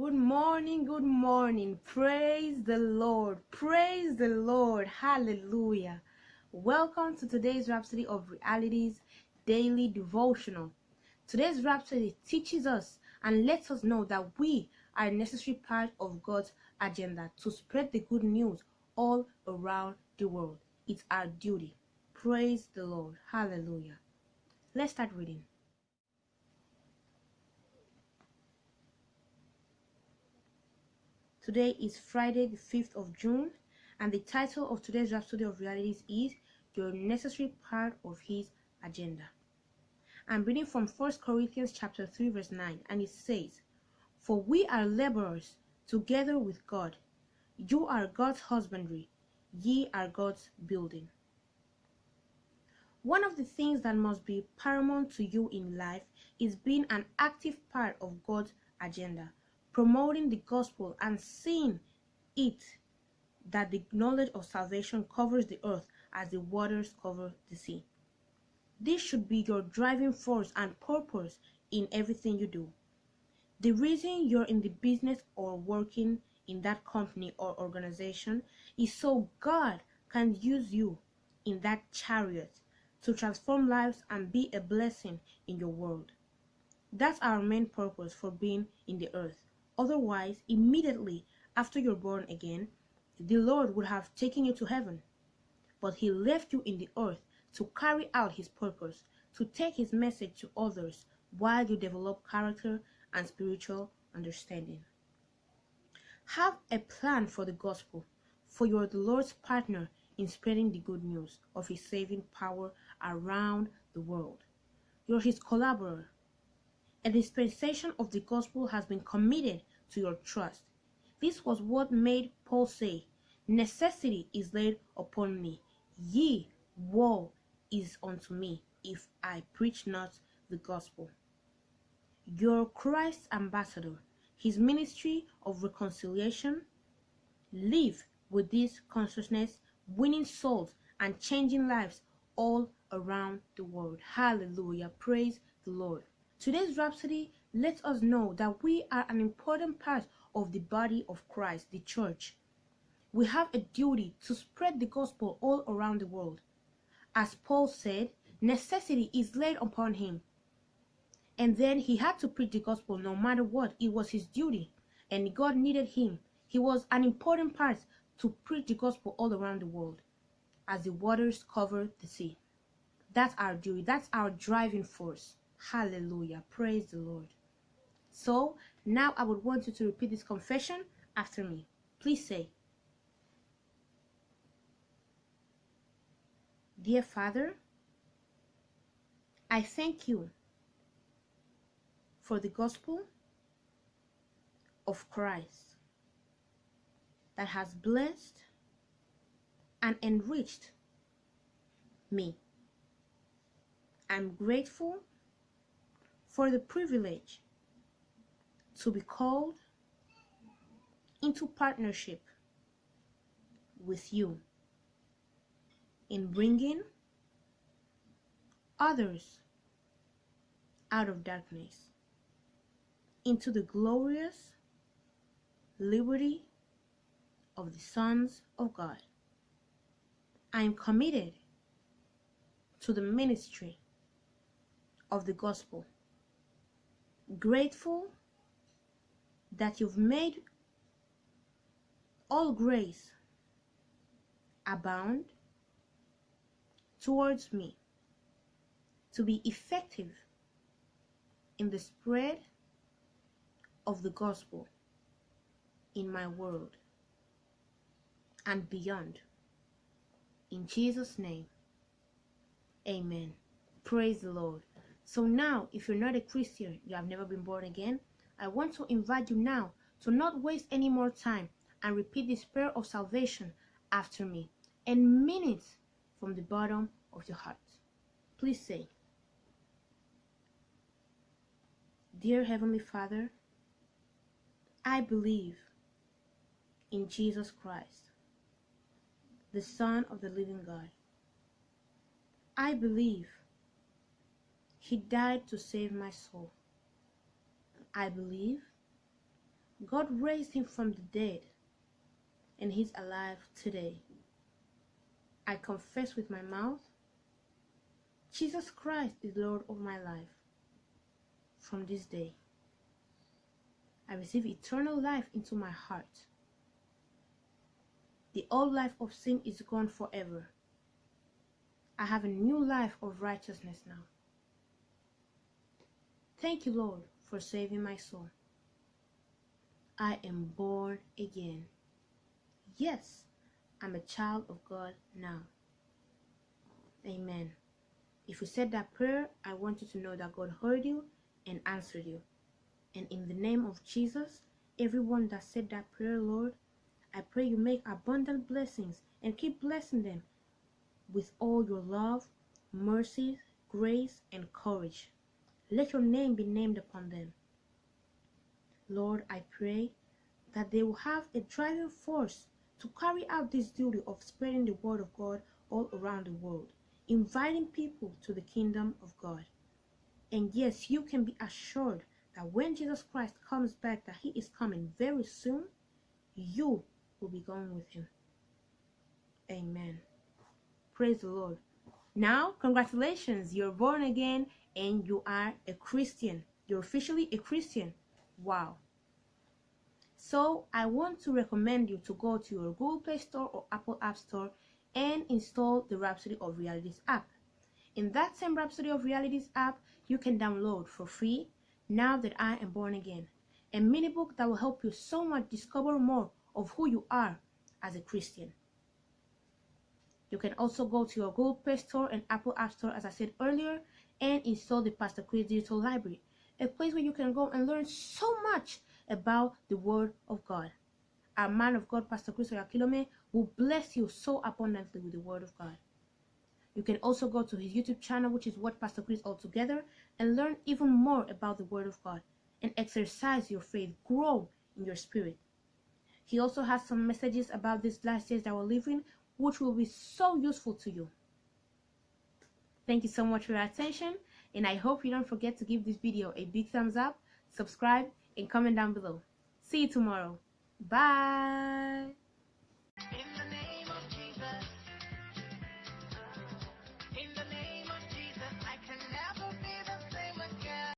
Good morning, good morning. Praise the Lord. Praise the Lord. Hallelujah. Welcome to today's Rhapsody of Realities daily devotional. Today's Rhapsody teaches us and lets us know that we are a necessary part of God's agenda to spread the good news all around the world. It's our duty. Praise the Lord. Hallelujah. Let's start reading. Today is Friday, the 5th of June, and the title of today's Rhapsody of Realities is You're a Necessary Part of His Agenda. I'm reading from 1 Corinthians chapter 3, verse 9, and it says, For we are laborers together with God. You are God's husbandry, ye are God's building. One of the things that must be paramount to you in life is being an active part of God's agenda, promoting the gospel and seeing it that the knowledge of salvation covers the earth as the waters cover the sea. This should be your driving force and purpose in everything you do. The reason you're in the business or working in that company or organization is so God can use you in that chariot to transform lives and be a blessing in your world. That's our main purpose for being in the earth. Otherwise, immediately after you're born again, the Lord would have taken you to heaven. But He left you in the earth to carry out His purpose, to take His message to others while you develop character and spiritual understanding. Have a plan for the gospel, for you are the Lord's partner in spreading the good news of His saving power around the world. You're His collaborator. A dispensation of the gospel has been committed to your trust. This was what made Paul say, Necessity is laid upon me, yea, woe is unto me, if I preach not the gospel. You're Christ's ambassador, His ministry of reconciliation. Live with this consciousness, winning souls and changing lives all around the world. Hallelujah. Praise the Lord. Today's Rhapsody lets us know that we are an important part of the body of Christ, the church. We have a duty to spread the gospel all around the world. As Paul said, necessity is laid upon him. And then he had to preach the gospel no matter what. It was his duty. And God needed him. He was an important part to preach the gospel all around the world as the waters cover the sea. That's our duty. That's our driving force. Hallelujah. Praise the Lord. So now I would want you to repeat this confession after me. Please say, Dear Father, I thank you for the gospel of Christ that has blessed and enriched me. I'm grateful for the privilege to be called into partnership with you in bringing others out of darkness into the glorious liberty of the sons of God. I am committed to the ministry of the gospel, grateful that you've made all grace abound towards me to be effective in the spread of the gospel in my world and beyond. In Jesus' name, amen. Praise the Lord. So now, if you're not a Christian, you have never been born again, I want to invite you now to not waste any more time and repeat this prayer of salvation after me and mean it from the bottom of your heart. Please say, Dear Heavenly Father, I believe in Jesus Christ, the Son of the living God. I believe He died to save my soul. I believe God raised him from the dead, and he's alive today. I confess with my mouth, Jesus Christ is Lord of my life. From this day, I receive eternal life into my heart. The old life of sin is gone forever. I have a new life of righteousness now. Thank you, Lord, for saving my soul. I am born again. Yes, I'm a child of God now. Amen. If you said that prayer, I want you to know that God heard you and answered you. And in the name of Jesus, everyone that said that prayer, Lord, I pray you make abundant blessings and keep blessing them with all your love, mercy, grace, and courage. Let your name be named upon them. Lord, I pray that they will have a driving force to carry out this duty of spreading the word of God all around the world, inviting people to the kingdom of God. And yes, you can be assured that when Jesus Christ comes back, that he is coming very soon, you will be going with him. Amen. Praise the Lord. Now, congratulations, you're born again and you are a Christian. You're officially a Christian. Wow. So I want to recommend you to go to your Google Play Store or Apple App Store and install the Rhapsody of Realities app. In that same Rhapsody of Realities app, you can download for free Now That I Am Born Again, a mini book that will help you so much discover more of who you are as a Christian. You can also go to your Google Play Store and Apple App Store, as I said earlier, and install the Pastor Chris Digital Library, a place where you can go and learn so much about the Word of God. Our man of God, Pastor Chris Oyakhilome, will bless you so abundantly with the Word of God. You can also go to his YouTube channel, which is What Pastor Chris Altogether, and learn even more about the Word of God and exercise your faith, grow in your spirit. He also has some messages about these last days that we're living, which will be so useful to you. Thank you so much for your attention, and I hope you don't forget to give this video a big thumbs up, subscribe, and comment down below. See you tomorrow. Bye.